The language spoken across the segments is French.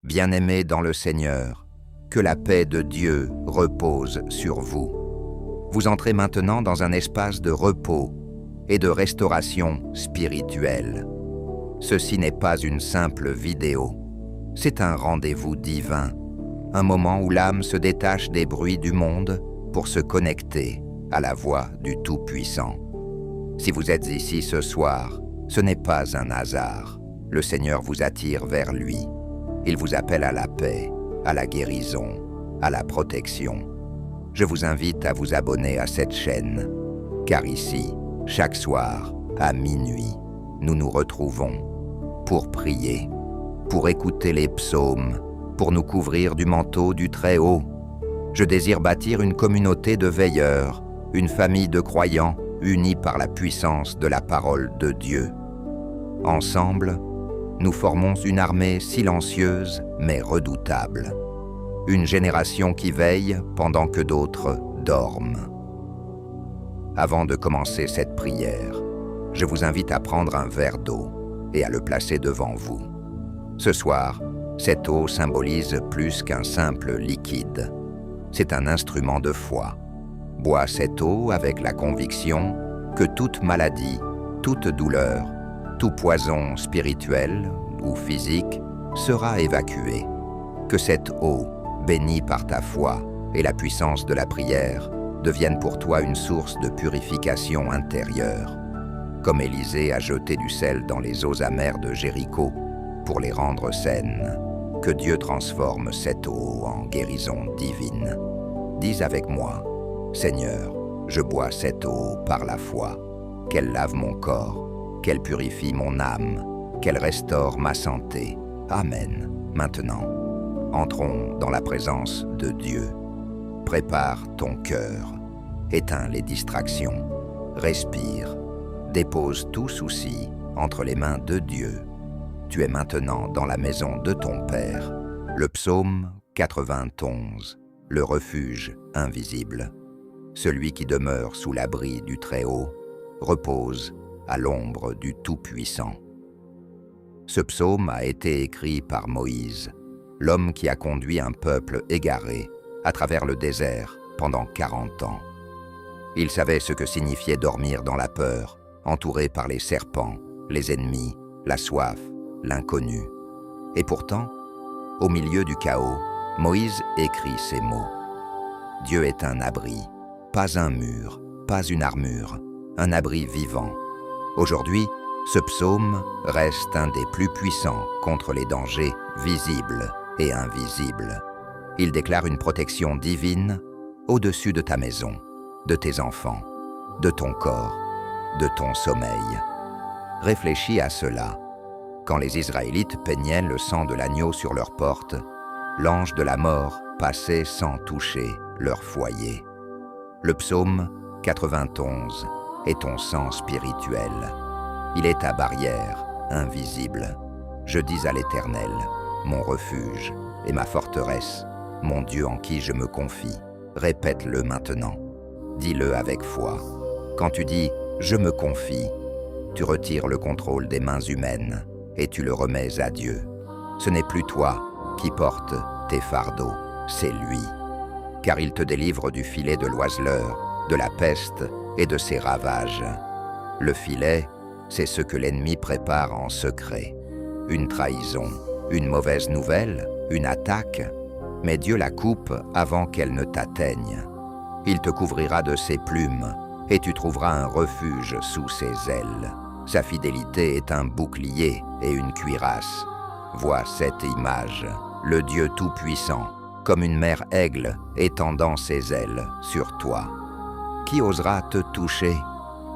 Bien-aimés dans le Seigneur, que la paix de Dieu repose sur vous. Vous entrez maintenant dans un espace de repos et de restauration spirituelle. Ceci n'est pas une simple vidéo, c'est un rendez-vous divin, un moment où l'âme se détache des bruits du monde pour se connecter à la voix du Tout-Puissant. Si vous êtes ici ce soir, ce n'est pas un hasard. Le Seigneur vous attire vers lui. Il vous appelle à la paix, à la guérison, à la protection. Je vous invite à vous abonner à cette chaîne, car ici, chaque soir, à minuit, nous nous retrouvons pour prier, pour écouter les psaumes, pour nous couvrir du manteau du Très-Haut. Je désire bâtir une communauté de veilleurs, une famille de croyants unis par la puissance de la parole de Dieu. Ensemble, nous formons une armée silencieuse mais redoutable. Une génération qui veille pendant que d'autres dorment. Avant de commencer cette prière, je vous invite à prendre un verre d'eau et à le placer devant vous. Ce soir, cette eau symbolise plus qu'un simple liquide. C'est un instrument de foi. Bois cette eau avec la conviction que toute maladie, toute douleur, tout poison spirituel ou physique sera évacué. Que cette eau, bénie par ta foi et la puissance de la prière, devienne pour toi une source de purification intérieure. Comme Élisée a jeté du sel dans les eaux amères de Jéricho pour les rendre saines, que Dieu transforme cette eau en guérison divine. Dis avec moi, Seigneur, je bois cette eau par la foi, qu'elle lave mon corps, qu'elle purifie mon âme, qu'elle restaure ma santé. Amen. Maintenant, entrons dans la présence de Dieu. Prépare ton cœur, éteins les distractions, respire, dépose tout souci entre les mains de Dieu. Tu es maintenant dans la maison de ton Père. Le psaume 91, le refuge invisible. Celui qui demeure sous l'abri du Très-Haut repose à l'ombre du Tout-Puissant. Ce psaume a été écrit par Moïse, l'homme qui a conduit un peuple égaré à travers le désert pendant 40 ans. Il savait ce que signifiait dormir dans la peur, entouré par les serpents, les ennemis, la soif, l'inconnu. Et pourtant, au milieu du chaos, Moïse écrit ces mots. Dieu est un abri, pas un mur, pas une armure, un abri vivant. Aujourd'hui, ce psaume reste un des plus puissants contre les dangers visibles et invisibles. Il déclare une protection divine au-dessus de ta maison, de tes enfants, de ton corps, de ton sommeil. Réfléchis à cela. Quand les Israélites peignaient le sang de l'agneau sur leurs portes, l'ange de la mort passait sans toucher leur foyer. Le psaume 91 est ton sang spirituel. Il est ta barrière, invisible. Je dis à l'Éternel, mon refuge et ma forteresse, mon Dieu en qui je me confie. Répète-le maintenant. Dis-le avec foi. Quand tu dis « je me confie », tu retires le contrôle des mains humaines et tu le remets à Dieu. Ce n'est plus toi qui portes tes fardeaux, c'est lui. Car il te délivre du filet de l'oiseleur, de la peste et de ses ravages. Le filet, c'est ce que l'ennemi prépare en secret. Une trahison, une mauvaise nouvelle, une attaque, mais Dieu la coupe avant qu'elle ne t'atteigne. Il te couvrira de ses plumes et tu trouveras un refuge sous ses ailes. Sa fidélité est un bouclier et une cuirasse. Vois cette image, le Dieu Tout-Puissant, comme une mère aigle étendant ses ailes sur toi. Qui osera te toucher?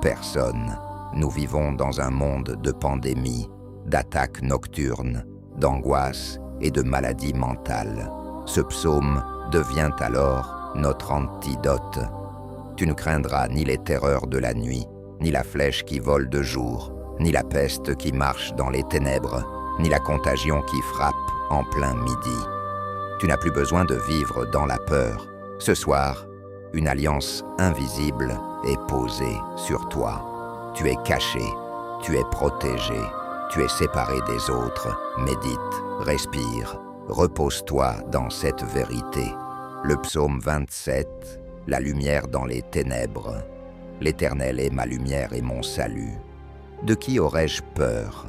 Personne. Nous vivons dans un monde de pandémies, d'attaques nocturnes, d'angoisse et de maladies mentales. Ce psaume devient alors notre antidote. Tu ne craindras ni les terreurs de la nuit, ni la flèche qui vole de jour, ni la peste qui marche dans les ténèbres, ni la contagion qui frappe en plein midi. Tu n'as plus besoin de vivre dans la peur. Ce soir, une alliance invisible est posée sur toi. Tu es caché, tu es protégé, tu es séparé des autres. Médite, respire, repose-toi dans cette vérité. Le psaume 27, la lumière dans les ténèbres. L'Éternel est ma lumière et mon salut. De qui aurais-je peur?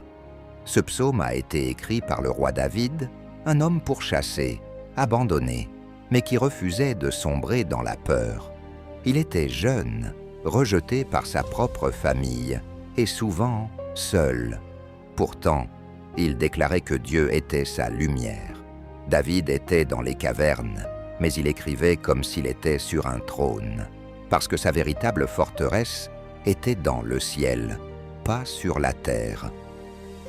Ce psaume a été écrit par le roi David, un homme pourchassé, abandonné, mais qui refusait de sombrer dans la peur. Il était jeune, rejeté par sa propre famille, et souvent seul. Pourtant, il déclarait que Dieu était sa lumière. David était dans les cavernes, mais il écrivait comme s'il était sur un trône, parce que sa véritable forteresse était dans le ciel, pas sur la terre.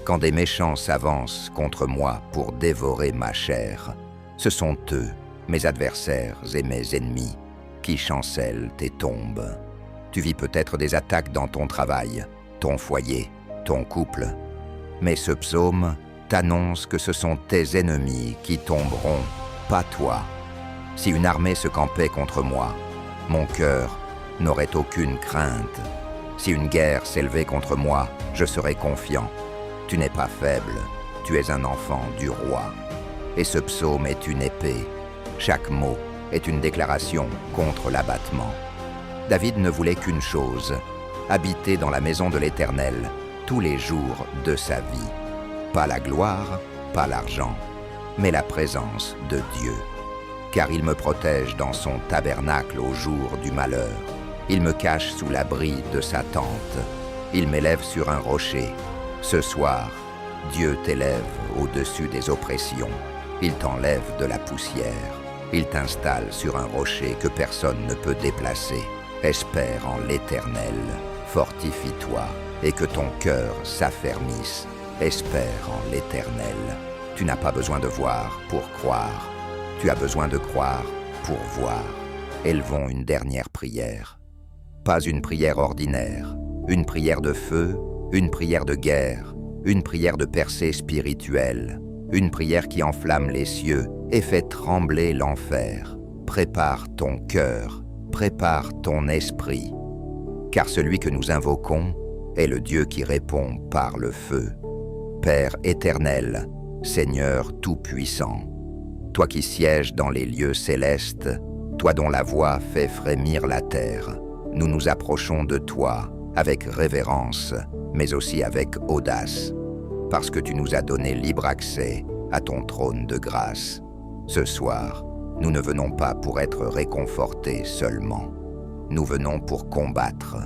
Quand des méchants s'avancent contre moi pour dévorer ma chair, ce sont eux, mes adversaires et mes ennemis, qui chancellent et tombent. Tu vis peut-être des attaques dans ton travail, ton foyer, ton couple, mais ce psaume t'annonce que ce sont tes ennemis qui tomberont, pas toi. Si une armée se campait contre moi, mon cœur n'aurait aucune crainte. Si une guerre s'élevait contre moi, je serais confiant. Tu n'es pas faible, tu es un enfant du roi. Et ce psaume est une épée. Chaque mot est une déclaration contre l'abattement. David ne voulait qu'une chose, habiter dans la maison de l'Éternel tous les jours de sa vie. Pas la gloire, pas l'argent, mais la présence de Dieu. Car il me protège dans son tabernacle au jour du malheur. Il me cache sous l'abri de sa tente. Il m'élève sur un rocher. Ce soir, Dieu t'élève au-dessus des oppressions. Il t'enlève de la poussière. Il t'installe sur un rocher que personne ne peut déplacer. Espère en l'Éternel. Fortifie-toi et que ton cœur s'affermisse. Espère en l'Éternel. Tu n'as pas besoin de voir pour croire. Tu as besoin de croire pour voir. Élevons une dernière prière. Pas une prière ordinaire, une prière de feu, une prière de guerre, une prière de percée spirituelle, une prière qui enflamme les cieux et fait trembler l'enfer. Prépare ton cœur, prépare ton esprit, car celui que nous invoquons est le Dieu qui répond par le feu. Père éternel, Seigneur tout-puissant, toi qui sièges dans les lieux célestes, toi dont la voix fait frémir la terre, nous nous approchons de toi avec révérence, mais aussi avec audace, parce que tu nous as donné libre accès à ton trône de grâce. Ce soir, nous ne venons pas pour être réconfortés seulement. Nous venons pour combattre,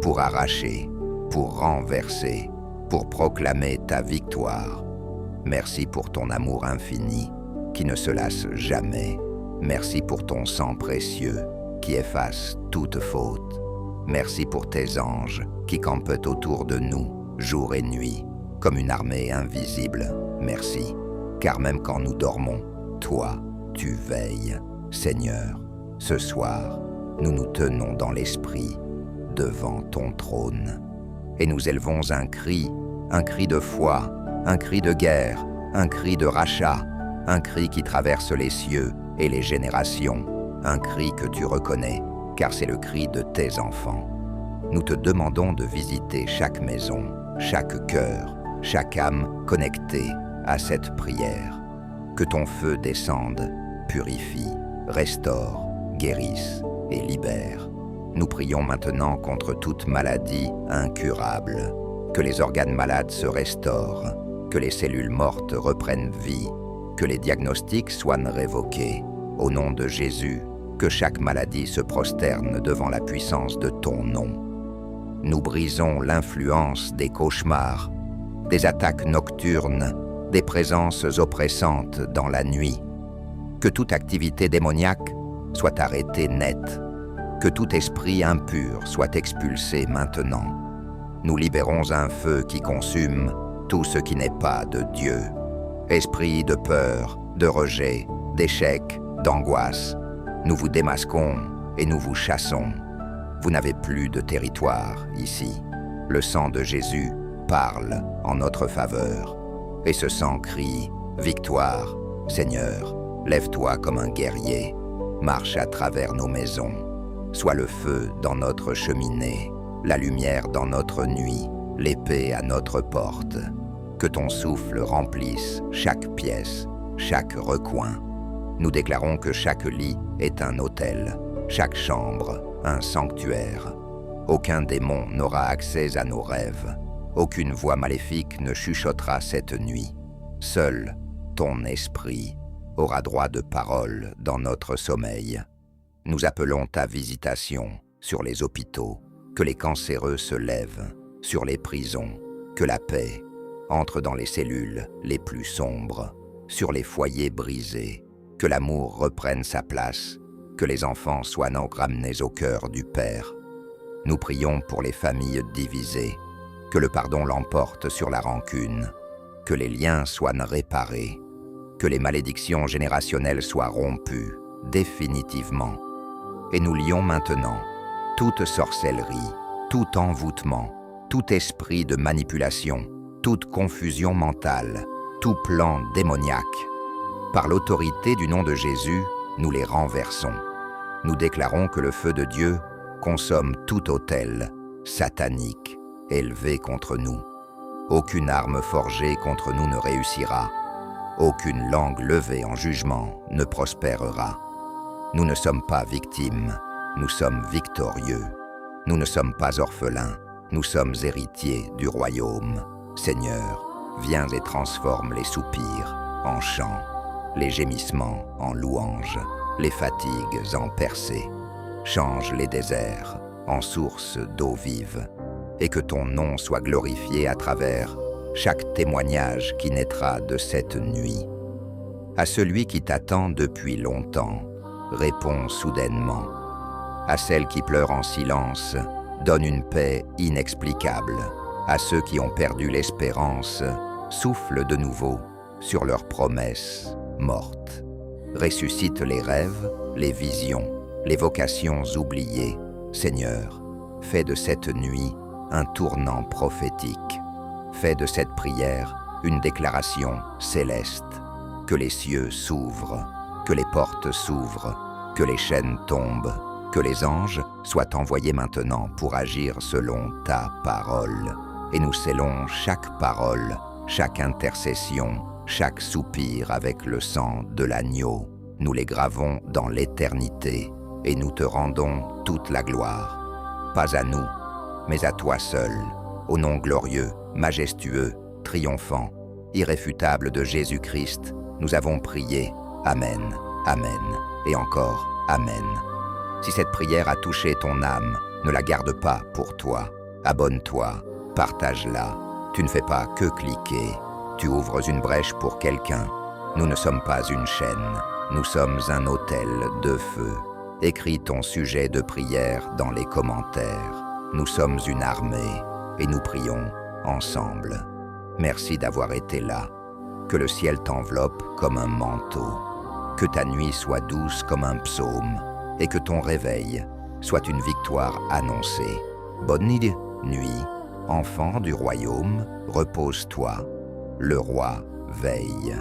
pour arracher, pour renverser, pour proclamer ta victoire. Merci pour ton amour infini, qui ne se lasse jamais. Merci pour ton sang précieux, qui efface toute faute. Merci pour tes anges, qui campent autour de nous, jour et nuit, comme une armée invisible. Merci, car même quand nous dormons, toi, tu veilles. Seigneur, ce soir, nous nous tenons dans l'esprit, devant ton trône, et nous élevons un cri de foi, un cri de guerre, un cri de rachat, un cri qui traverse les cieux et les générations, un cri que tu reconnais, car c'est le cri de tes enfants. Nous te demandons de visiter chaque maison, chaque cœur, chaque âme connectée à cette prière. Que ton feu descende, purifie, restaure, guérisse et libère. Nous prions maintenant contre toute maladie incurable. Que les organes malades se restaurent, que les cellules mortes reprennent vie, que les diagnostics soient révoqués. Au nom de Jésus, que chaque maladie se prosterne devant la puissance de ton nom. Nous brisons l'influence des cauchemars, des attaques nocturnes, des présences oppressantes dans la nuit. Que toute activité démoniaque soit arrêtée net, que tout esprit impur soit expulsé maintenant. Nous libérons un feu qui consume tout ce qui n'est pas de Dieu. Esprit de peur, de rejet, d'échec, d'angoisse, nous vous démasquons et nous vous chassons. Vous n'avez plus de territoire ici. Le sang de Jésus parle en notre faveur. Et ce sang crie « Victoire, Seigneur, lève-toi comme un guerrier, marche à travers nos maisons, sois le feu dans notre cheminée, la lumière dans notre nuit, l'épée à notre porte. Que ton souffle remplisse chaque pièce, chaque recoin. Nous déclarons que chaque lit est un autel, chaque chambre un sanctuaire. Aucun démon n'aura accès à nos rêves. Aucune voix maléfique ne chuchotera cette nuit. Seul ton esprit aura droit de parole dans notre sommeil. Nous appelons ta visitation sur les hôpitaux, que les cancéreux se lèvent, sur les prisons, que la paix entre dans les cellules les plus sombres, sur les foyers brisés, que l'amour reprenne sa place, que les enfants soient ramenés au cœur du Père. Nous prions pour les familles divisées, que le pardon l'emporte sur la rancune, que les liens soient réparés, que les malédictions générationnelles soient rompues, définitivement. Et nous lions maintenant toute sorcellerie, tout envoûtement, tout esprit de manipulation, toute confusion mentale, tout plan démoniaque. Par l'autorité du nom de Jésus, nous les renversons. Nous déclarons que le feu de Dieu consomme tout autel satanique élevé contre nous. Aucune arme forgée contre nous ne réussira. Aucune langue levée en jugement ne prospérera. Nous ne sommes pas victimes, nous sommes victorieux. Nous ne sommes pas orphelins, nous sommes héritiers du royaume. Seigneur, viens et transforme les soupirs en chants, les gémissements en louanges, les fatigues en percées. Change les déserts en sources d'eau vive, et que ton nom soit glorifié à travers chaque témoignage qui naîtra de cette nuit. À celui qui t'attend depuis longtemps, réponds soudainement. À celle qui pleure en silence, donne une paix inexplicable. À ceux qui ont perdu l'espérance, souffle de nouveau sur leurs promesses mortes. Ressuscite les rêves, les visions, les vocations oubliées. Seigneur, fais de cette nuit un tournant prophétique. Fais de cette prière une déclaration céleste. Que les cieux s'ouvrent, que les portes s'ouvrent, que les chaînes tombent, que les anges soient envoyés maintenant pour agir selon ta parole. Et nous scellons chaque parole, chaque intercession, chaque soupir avec le sang de l'agneau. Nous les gravons dans l'éternité et nous te rendons toute la gloire. Pas à nous, mais à toi seul, au nom glorieux, majestueux, triomphant, irréfutable de Jésus-Christ, nous avons prié. Amen, Amen, et encore Amen. Si cette prière a touché ton âme, ne la garde pas pour toi. Abonne-toi, partage-la. Tu ne fais pas que cliquer. Tu ouvres une brèche pour quelqu'un. Nous ne sommes pas une chaîne, nous sommes un autel de feu. Écris ton sujet de prière dans les commentaires. Nous sommes une armée et nous prions ensemble. Merci d'avoir été là. Que le ciel t'enveloppe comme un manteau. Que ta nuit soit douce comme un psaume et que ton réveil soit une victoire annoncée. Bonne nuit, enfant du royaume, repose-toi. Le roi veille.